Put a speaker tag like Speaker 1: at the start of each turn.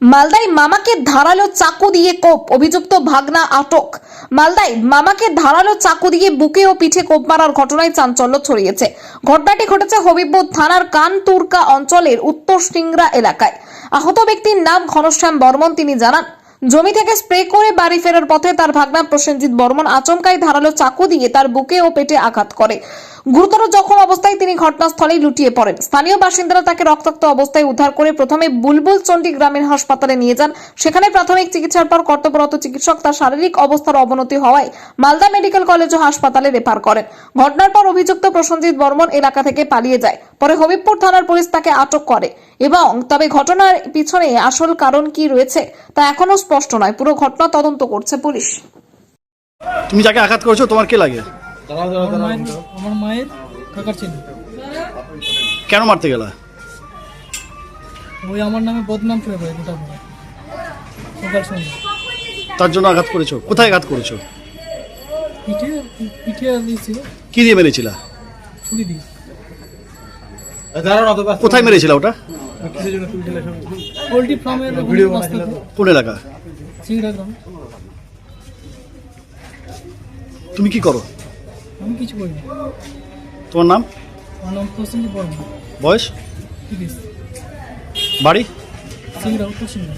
Speaker 1: মালদায় মামাকে ধারালো চাকু দিয়ে কোপ, অভিযুক্ত ভাগনা আটক। মালদায় মামাকে ধারালো চাকু দিয়ে বুকে ও পিঠে কোপ মারার ঘটনায় চাঞ্চল্য ছড়িয়েছে। ঘটনাটি ঘটেছে হবিবপুর থানার কানতুরকা অঞ্চলের উত্তর সিংড়া এলাকায়। আহত ব্যক্তির নাম ঘনশ্যাম বর্মন। তিনি জানান, জমি থেকে স্প্রে করে বাড়ি ফেরার পথে তার ভাগনা প্রসেনজিৎ বর্মন আচমকাই ধারালো চাকু দিয়ে তার বুকে ও পেটে আঘাত করে। গুরুতর জখম অবস্থায় তিনি ঘটনাস্থলেই লুটিয়ে পড়েন। স্থানীয় বাসিন্দারা তাকে রক্তাক্ত অবস্থায় উদ্ধার করে প্রথমে বুলবুল চণ্ডী গ্রামীণ হাসপাতালে নিয়ে যান। সেখানে প্রাথমিক চিকিৎসার পর কর্তব্যরত চিকিৎসক তার শারীরিক অবস্থার অবনতি হওয়ায় মালদা মেডিকেল কলেজ ও হাসপাতালে রেফার করেন। ঘটনার পর অভিযুক্ত প্রসেনজিৎ বর্মন এলাকা থেকে পালিয়ে যায়। পরে হবিবপুর থানার পুলিশ তাকে আটক করে এবং তবে ঘটনার পিছনে আসল কারণ কি রয়েছে তা এখনো স্পষ্ট নয়। পুরো ঘটনা তদন্ত করছে পুলিশ।
Speaker 2: তুমি যাকে আঘাত করেছো তোমার কে লাগে?
Speaker 3: আমার মায়ের কাকার ছেলে।
Speaker 2: কেন মারতে গেলা?
Speaker 3: ওই আমার নামে বদনাম করে ভাই গোটা পুরো সকাল সন্ধ্যা।
Speaker 2: তার জন্য আঘাত করেছো? কোথায় আঘাত করেছো?
Speaker 3: পিঠে পিঠে দিয়েছিল।
Speaker 2: কি দিয়ে মেরেছিলা?
Speaker 3: ছুরি দিয়ে।
Speaker 2: কোথায় মেরেছিলা ওটা?
Speaker 3: পোল্ট্রি ফার্মের রাস্তাতে।
Speaker 2: কোন এলাকা?
Speaker 3: সিংড়া গ্রাম।
Speaker 2: তুমি কি করো?
Speaker 3: আমি কিছু করি না।
Speaker 2: তোমার নাম?
Speaker 3: আমার নাম প্রসেনজিৎ বর্মন।
Speaker 2: বয়স?
Speaker 3: 30।
Speaker 2: বাড়ি?
Speaker 3: সিংড়া, উত্তর সিংড়া।